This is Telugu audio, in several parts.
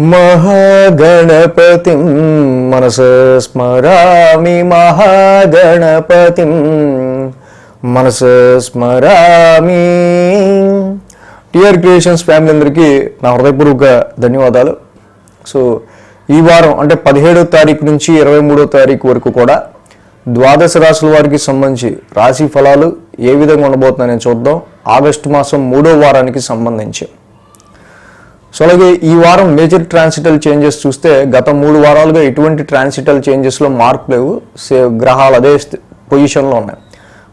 మహాగణపతిం మనస స్మరామి మహాగణపతిం మనస స్మరామి. టిఆర్ క్రియేషన్స్ ఫ్యామిలీ అందరికీ నా హృదయపూర్వక ధన్యవాదాలు. సో ఈ వారం అంటే 17వ తారీఖు నుంచి 23వ తారీఖు వరకు కూడా ద్వాదశ రాశుల వారికి సంబంధించి రాశి ఫలాలు ఏ విధంగా ఉండబోతున్నాయని చూద్దాం. ఆగస్టు మాసం 3వ వారానికి సంబంధించి. సో అలాగే ఈ వారం మేజర్ ట్రాన్సిటల్ చేంజెస్ చూస్తే గత 3 వారాలుగా ఎటువంటి ట్రాన్సిటల్ చేంజెస్లో మార్పు లేవు. గ్రహాలు అదే పొజిషన్లో ఉన్నాయి.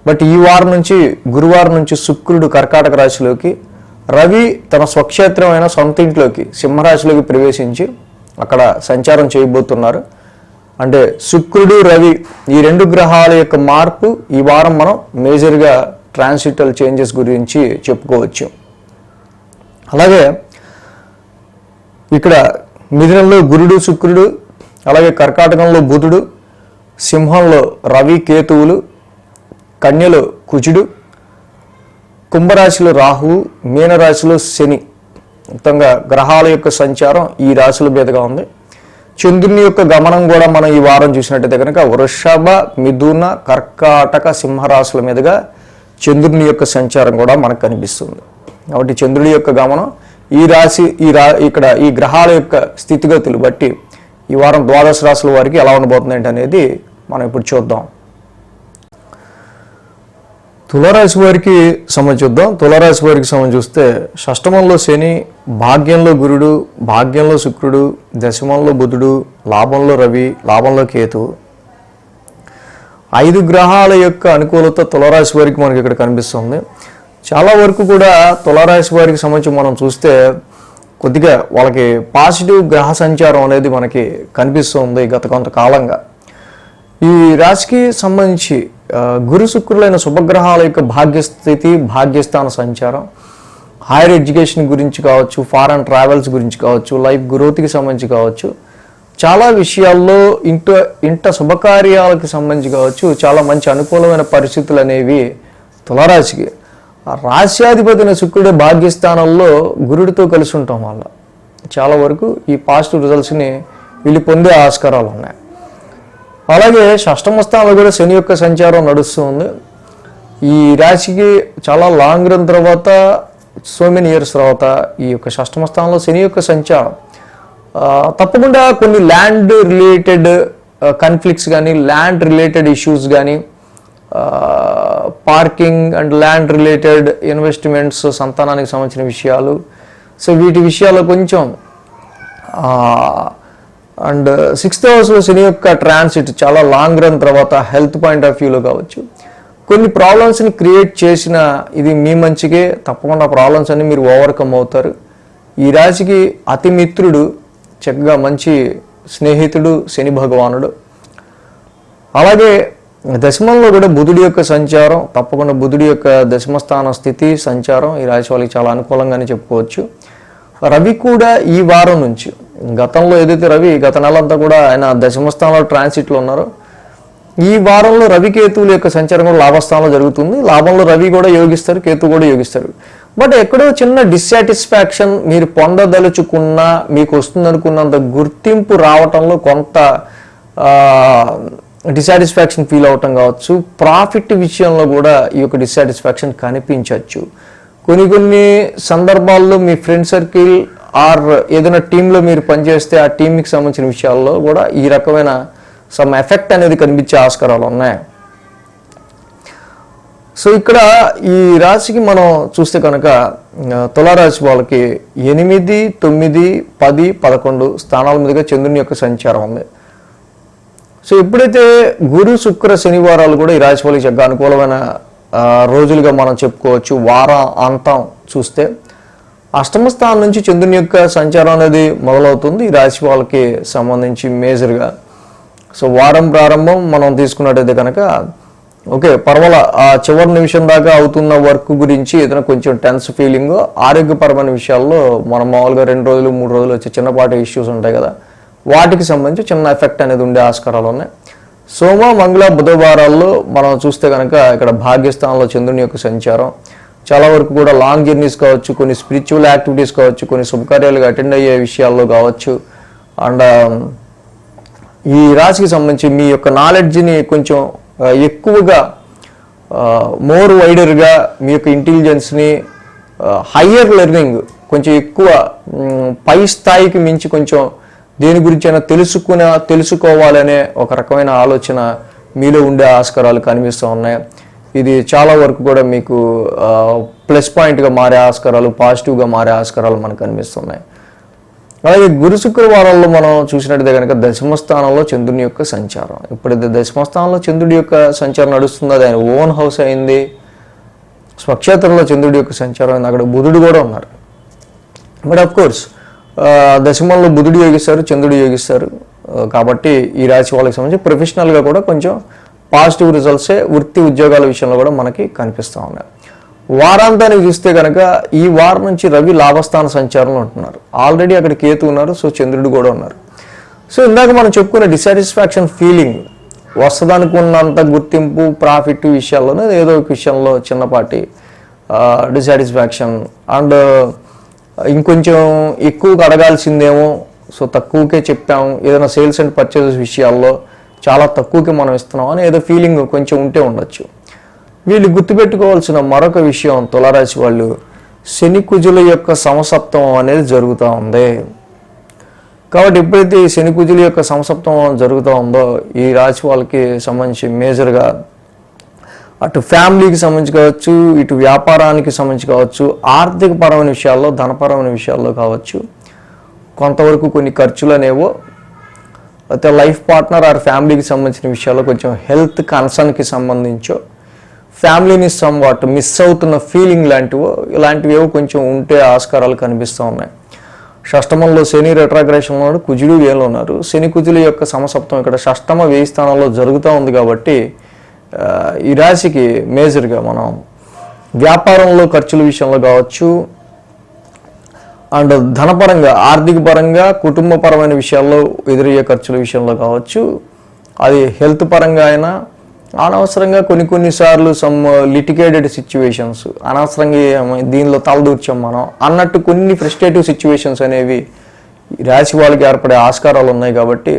బట్ ఈ వారం నుంచి గురువారం నుంచి శుక్రుడు కర్కాటక రాశిలోకి, రవి తన స్వక్షేత్రమైన సొంత ఇంట్లోకి సింహరాశిలోకి ప్రవేశించి అక్కడ సంచారం చేయబోతున్నారు. అంటే శుక్రుడు రవి ఈ 2 గ్రహాల యొక్క మార్పు ఈ వారం మనం మేజర్గా ట్రాన్సిటల్ చేంజెస్ గురించి చెప్పుకోవచ్చు. అలాగే ఇక్కడ మిథునంలో గురుడు శుక్రుడు, అలాగే కర్కాటకంలో బుధుడు, సింహంలో రవి కేతువులు, కన్యలో కుజుడు, కుంభరాశిలో రాహువు, మీనరాశిలో శని. మొత్తంగా గ్రహాల యొక్క సంచారం ఈ రాశుల మీదుగా ఉంది. చంద్రుని యొక్క గమనం కూడా మనం ఈ వారం చూసినట్టయితే కనుక వృషభ, మిథున, కర్కాటక, సింహరాశుల మీదుగా చంద్రుని యొక్క సంచారం కూడా మనకు కనిపిస్తుంది. కాబట్టి చంద్రుడి యొక్క గమనం ఈ రాశి ఇక్కడ ఈ గ్రహాల యొక్క స్థితిగతులు బట్టి ఈ వారం ద్వాదశ రాశుల వారికి ఎలా ఉండబోతుంది అనేది మనం ఇప్పుడు చూద్దాం. తులారాశి వారికి చూద్దాం. తులారాశి వారికి చూస్తే షష్టమంలో శని, భాగ్యంలో గురుడు, భాగ్యంలో శుక్రుడు, దశమంలో బుధుడు, లాభంలో రవి, లాభంలో కేతు. 5 గ్రహాల యొక్క అనుకూలత తులారాశి వారికి మనకి ఇక్కడ కనిపిస్తుంది. చాలా వరకు కూడా తులారాశి వారికి సంబంధించి మనం చూస్తే కొద్దిగా వాళ్ళకి పాజిటివ్ గ్రహ సంచారం అనేది మనకి కనిపిస్తుంది గత కొంతకాలంగా. ఈ రాశికి సంబంధించి గురు శుక్రులైన శుభగ్రహాల యొక్క భాగ్యస్థితి, భాగ్యస్థాన సంచారం, హైయర్ ఎడ్యుకేషన్ గురించి కావచ్చు, ఫారెన్ ట్రావెల్స్ గురించి కావచ్చు, లైఫ్ గ్రోత్కి సంబంధించి కావచ్చు, చాలా విషయాల్లో ఇంట శుభకార్యాలకు సంబంధించి కావచ్చు, చాలా మంచి అనుకూలమైన పరిస్థితులు అనేవి తులారాశికి. రాశ్యాధిపతిని శుక్రుడి భాగ్యస్థానంలో గురుడితో కలిసి ఉండటం వల్ల చాలా వరకు ఈ పాజిటివ్ రిజల్ట్స్ని వీళ్ళు పొందే ఆస్కారాలు ఉన్నాయి. అలాగే షష్టమ స్థానంలో కూడా శని యొక్క సంచారం నడుస్తుంది. ఈ రాశికి చాలా లాంగ్ రన్ తర్వాత, సో మెనీ ఇయర్స్ తర్వాత ఈ యొక్క షష్టమ స్థానంలో శని యొక్క సంచారం తప్పకుండా కొన్ని ల్యాండ్ రిలేటెడ్ కాన్ఫ్లిక్ట్స్ కానీ, ల్యాండ్ రిలేటెడ్ ఇష్యూస్ కానీ, parking and land related investments, సంతానానికి సంబంధించిన విషయాలు, సో వీటి విషయాల్లో కొంచెం అండ్ 6th హౌస్లో శని యొక్క ట్రాన్సిట్ చాలా లాంగ్ రన్ తర్వాత హెల్త్ పాయింట్ ఆఫ్ వ్యూలో కావచ్చు కొన్ని ప్రాబ్లమ్స్ని క్రియేట్ చేసిన ఇది మీ మంచికే. తప్పకుండా ప్రాబ్లమ్స్ అన్ని మీరు ఓవర్కమ్ అవుతారు. ఈ రాశికి అతి మిత్రుడు, చక్కగా మంచి స్నేహితుడు శని భగవానుడు. అలాగే దశమంలో కూడా బుధుడి యొక్క సంచారం, తప్పకుండా బుధుడి యొక్క దశమస్థాన స్థితి సంచారం ఈ రాశి వాళ్ళకి చాలా అనుకూలంగానే చెప్పుకోవచ్చు. రవి కూడా ఈ వారం నుంచి, గతంలో ఏదైతే రవి గత నెలంతా కూడా ఆయన దశమస్థానంలో ట్రాన్సిట్లో ఉన్నారో, ఈ వారంలో రవి కేతువుల యొక్క సంచారం కూడా లాభస్థానంలో జరుగుతుంది. లాభంలో రవి కూడా యోగిస్తారు, కేతు కూడా యోగిస్తారు. బట్ ఎక్కడో చిన్న డిస్సాటిస్ఫాక్షన్ మీరు పొందదలుచుకున్నా, మీకు వస్తుందనుకున్నంత గుర్తింపు రావటంలో కొంత డిసాటిస్ఫాక్షన్ ఫీల్ అవటం కావచ్చు. ప్రాఫిట్ విషయంలో కూడా ఈ యొక్క డిసాటిస్ఫాక్షన్ కనిపించవచ్చు. కొన్ని సందర్భాల్లో మీ ఫ్రెండ్ సర్కిల్ ఆర్ ఏదైనా టీంలో మీరు పనిచేస్తే ఆ టీంకి సంబంధించిన విషయాల్లో కూడా ఈ రకమైన సమ్ ఎఫెక్ట్ అనేది కనిపించే ఆస్కారాలు ఉన్నాయి. సో ఇక్కడ ఈ రాశికి మనం చూస్తే కనుక తులారాశి వాళ్ళకి 8, 9, 10, 11 స్థానాల మీదుగా చంద్రుని యొక్క సంచారం ఉంది. సో ఎప్పుడైతే గురు శుక్ర శనివారాలు కూడా ఈ రాశి వాళ్ళకి చక్కగా అనుకూలమైన రోజులుగా మనం చెప్పుకోవచ్చు. వారం అంతం చూస్తే అష్టమ స్థానం నుంచి చంద్రుని యొక్క సంచారం అనేది మొదలవుతుంది ఈ రాశి వాళ్ళకి సంబంధించి మేజర్గా. సో వారం ప్రారంభం మనం తీసుకున్నట్టయితే కనుక ఓకే పర్వాల ఆ చివరి నిమిషం దాకా అవుతున్న వర్క్ గురించి ఏదైనా కొంచెం టెన్స్ ఫీలింగ్, ఆరోగ్యపరమైన విషయాల్లో మనం మామూలుగా 2 రోజులు 3 రోజులు వచ్చే చిన్నపాటి ఇష్యూస్ ఉంటాయి కదా, వాటికి సంబంధించి చిన్న ఎఫెక్ట్ అనేది ఉండే ఆస్కారాలు ఉన్నాయి. సోమ, మంగళ, బుధవారాల్లో మనం చూస్తే కనుక ఇక్కడ భాగ్యస్థానంలో చంద్రుని యొక్క సంచారం, చాలా వరకు కూడా లాంగ్ జర్నీస్ కావచ్చు, కొన్ని స్పిరిచువల్ యాక్టివిటీస్ కావచ్చు, కొన్ని శుభకార్యాలకు అటెండ్ అయ్యే విషయాల్లో కావచ్చు. అండ్ ఈ రాశికి సంబంధించి మీ యొక్క నాలెడ్జ్ని కొంచెం ఎక్కువగా మోర్ వైడర్గా మీ యొక్క ఇంటెలిజెన్స్ని హయ్యర్ లెర్నింగ్ కొంచెం ఎక్కువ పై స్థాయికి మించి కొంచెం దేని గురించి అయినా తెలుసుకోవాలనే ఒక రకమైన ఆలోచన మీలో ఉండే ఆస్కారాలు కనిపిస్తూ ఉన్నాయి. ఇది చాలా వరకు కూడా మీకు ప్లస్ పాయింట్గా మారే ఆస్కారాలు, పాజిటివ్గా మారే ఆస్కారాలు మనకు కనిపిస్తున్నాయి. అలాగే గురు శుక్రవారాల్లో మనం చూసినట్టయితే కనుక దశమస్థానంలో చంద్రుని యొక్క సంచారం. ఎప్పుడైతే దశమస్థానంలో చంద్రుడి యొక్క సంచారం నడుస్తుందో అది ఆయన ఓన్ హౌస్ అయింది, స్వక్షేత్రంలో చంద్రుడి యొక్క సంచారం అయింది, అక్కడ బుధుడు కూడా ఉన్నారు. బట్ ఆఫ్ కోర్స్ దశమంలో బుధుడు యోగిస్తారు, చంద్రుడు యోగిస్తారు. కాబట్టి ఈ రాశి వాళ్ళకి సంబంధించి ప్రొఫెషనల్గా కూడా కొంచెం పాజిటివ్ రిజల్ట్సే వృత్తి ఉద్యోగాల విషయంలో కూడా మనకి కనిపిస్తూ ఉన్నాయి. వారాంతానికి చూస్తే కనుక ఈ వారం నుంచి రవి లాభస్థాన సంచారంలో ఉంటున్నారు. ఆల్రెడీ అక్కడ కేతు ఉన్నారు, సో చంద్రుడు కూడా ఉన్నారు. సో ఇందాక మనం చెప్పుకున్న డిసాటిస్ఫాక్షన్ ఫీలింగ్ వస్తుందానికి ఉన్నంత గుర్తింపు ప్రాఫిట్ విషయాల్లోనే ఏదో ఒక విషయంలో చిన్నపాటి డిసాటిస్ఫాక్షన్ అండ్ ఇంకొంచెం ఎక్కువగా అడగాల్సిందేమో, సో తక్కువకే చెప్పాము, ఏదైనా సేల్స్ అండ్ పర్చేసెస్ విషయాల్లో చాలా తక్కువకి మనం ఇస్తున్నాం అని ఏదో ఫీలింగ్ కొంచెం ఉంటే ఉండొచ్చు. వీళ్ళు గుర్తుపెట్టుకోవాల్సిన మరొక విషయం, తులారాశి వాళ్ళు శని కుజుల యొక్క సమసప్తమం అనేది జరుగుతూ ఉంది. కాబట్టి ఎప్పుడైతే ఈ శని కుజుల యొక్క సమసప్తమం జరుగుతూ ఉందో ఈ రాశి వాళ్ళకి సంబంధించి మేజర్గా అటు ఫ్యామిలీకి సంబంధించి కావచ్చు, ఇటు వ్యాపారానికి సంబంధించి కావచ్చు, ఆర్థిక పరమైన విషయాల్లో, ధనపరమైన విషయాల్లో కావచ్చు, కొంతవరకు కొన్ని ఖర్చులు అనేవో, అయితే లైఫ్ పార్ట్నర్ ఆర్ ఫ్యామిలీకి సంబంధించిన విషయాల్లో కొంచెం హెల్త్ కన్సర్న్కి సంబంధించో, ఫ్యామిలీని సమ్వాట్ మిస్ అవుతున్న ఫీలింగ్ ఇలాంటివి కొంచెం ఉంటే ఆస్కారాలు కనిపిస్తూ ఉన్నాయి. షష్టమంలో శని రెట్రాగ్రేషన్ ఉన్నాడు, కుజుడు వేలు ఉన్నారు. శని కుజుల యొక్క సమసప్తం ఇక్కడ షష్టమ వేయి స్థానంలో జరుగుతూ ఉంది. కాబట్టి ఈ రాశికి మేజర్గా మనం వ్యాపారంలో ఖర్చుల విషయంలో కావచ్చు, అండ్ ధనపరంగా, ఆర్థిక పరంగా, కుటుంబపరమైన విషయాల్లో ఎదురయ్యే ఖర్చుల విషయంలో కావచ్చు, అది హెల్త్ పరంగా అయినా, అనవసరంగా కొన్నిసార్లు సమ్ లిటిగేటెడ్ సిచ్యువేషన్స్, అనవసరంగా దీనిలో తలదూర్చాం మనం అన్నట్టు కొన్ని ఫ్రస్ట్రేటివ్ సిచ్యువేషన్స్ అనేవి రాశి వాళ్ళకి ఏర్పడే ఆస్కారాలు ఉన్నాయి. కాబట్టి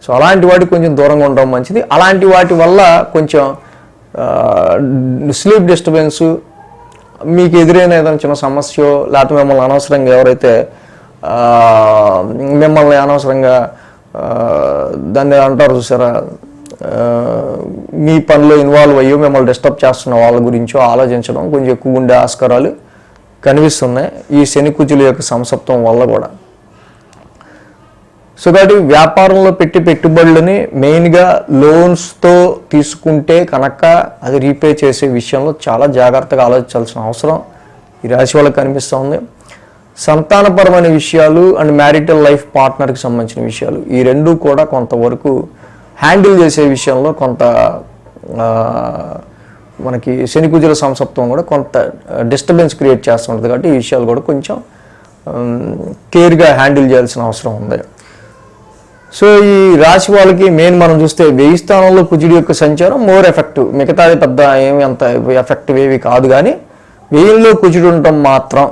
సో అలాంటి వాటికి కొంచెం దూరంగా ఉండడం మంచిది. అలాంటి వాటి వల్ల కొంచెం స్లీప్ డిస్టర్బెన్సు, మీకు ఎదురైన ఏదైనా చిన్న సమస్య, లేకపోతే మిమ్మల్ని అనవసరంగా ఎవరైతే మిమ్మల్ని అనవసరంగా దాన్ని అంటారు చూసారా, మీ పనిలో ఇన్వాల్వ్ అయ్యో మిమ్మల్ని డిస్టర్బ్ చేస్తున్న వాళ్ళ గురించో ఆలోచించడం కొంచెం ఎక్కువ ఉండే ఆస్కారాలు కనిపిస్తున్నాయి ఈ శని కుజుల యొక్క సంసప్తం వల్ల కూడా. సో కాబట్టి వ్యాపారంలో పెట్టుబడులని మెయిన్గా లోన్స్తో తీసుకుంటే కనుక అది రీపే చేసే విషయంలో చాలా జాగ్రత్తగా ఆలోచించాల్సిన అవసరం ఈ రాశి వాళ్ళకి కనిపిస్తూ ఉంది. సంతానపరమైన విషయాలు అండ్ మ్యారిటల్ లైఫ్ పార్ట్నర్కి సంబంధించిన విషయాలు ఈ రెండూ కూడా కొంతవరకు హ్యాండిల్ చేసే విషయంలో కొంత మనకి శని కుజుల సంసప్తం కూడా కొంత డిస్టర్బెన్స్ క్రియేట్ చేస్తుంటుంది. కాబట్టి ఈ విషయాలు కూడా కొంచెం కేర్గా హ్యాండిల్ చేయాల్సిన అవసరం ఉంది. సో ఈ రాశి వాళ్ళకి మెయిన్ మనం చూస్తే వేయి స్థానంలో కుజుడి యొక్క సంచారం మోర్ ఎఫెక్టివ్, మిగతాది పెద్ద ఏమి అంత ఎఫెక్టివ్ ఏవి కాదు. కానీ వేయిల్లో కుజుడు ఉండటం మాత్రం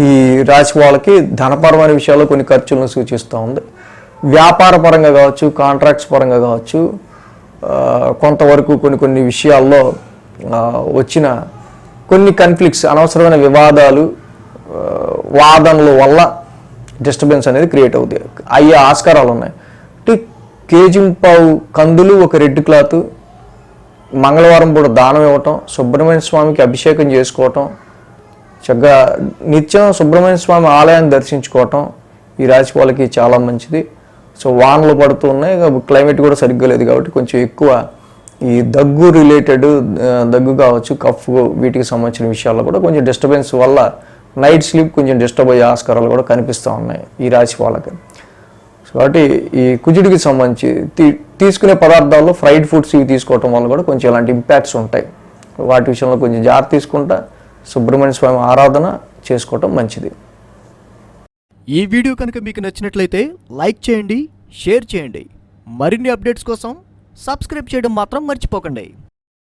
ఈ రాశి వాళ్ళకి ధనపరమైన విషయాల్లో కొన్ని ఖర్చులను సూచిస్తూ ఉంది. వ్యాపార పరంగా కావచ్చు, కాంట్రాక్ట్స్ పరంగా కావచ్చు, కొంతవరకు కొన్ని విషయాల్లో వచ్చిన కొన్ని కాన్ఫ్లిక్ట్స్, అనవసరమైన వివాదాలు, వాదనల వల్ల డిస్టర్బెన్స్ అనేది క్రియేట్ అవుతాయి, అయ్యే ఆస్కారాలు ఉన్నాయి. కేజింపావు కందులు, ఒక రెడ్ క్లాత్, మంగళవారం పూట దానం ఇవ్వటం, సుబ్రహ్మణ్య స్వామికి అభిషేకం చేసుకోవటం, చక్కగా నిత్యం సుబ్రహ్మణ్య స్వామి ఆలయాన్ని దర్శించుకోవటం ఈ రాశి వాళ్ళకి చాలా మంచిది. సో వానలు పడుతూ ఉన్నాయి, క్లైమేట్ కూడా సరిగ్గా లేదు. కాబట్టి కొంచెం ఎక్కువ ఈ దగ్గు రిలేటెడ్, దగ్గు కావచ్చు, కఫ్, వీటికి సంబంధించిన విషయాల్లో కూడా కొంచెం డిస్టర్బెన్స్ వల్ల నైట్ స్లీప్ కొంచెం డిస్టర్బ్ అయ్యే ఆస్కారాలు కూడా కనిపిస్తూ ఉన్నాయి ఈ రాశి వాళ్ళకి. కాబట్టి ఈ కుజుడికి సంబంధించి తీసుకునే పదార్థాల్లో ఫ్రైడ్ ఫుడ్స్ ఇవి తీసుకోవటం వల్ల కూడా కొంచెం ఇలాంటి ఇంపాక్ట్స్ ఉంటాయి. వాటి విషయంలో కొంచెం జాగ్రత్త తీసుకుంటా సుబ్రహ్మణ్య స్వామి ఆరాధన చేసుకోవటం మంచిది. ఈ వీడియో కనుక మీకు నచ్చినట్లయితే లైక్ చేయండి, షేర్ చేయండి. మరిన్ని అప్డేట్స్ కోసం సబ్స్క్రైబ్ చేయడం మాత్రం మర్చిపోకండి.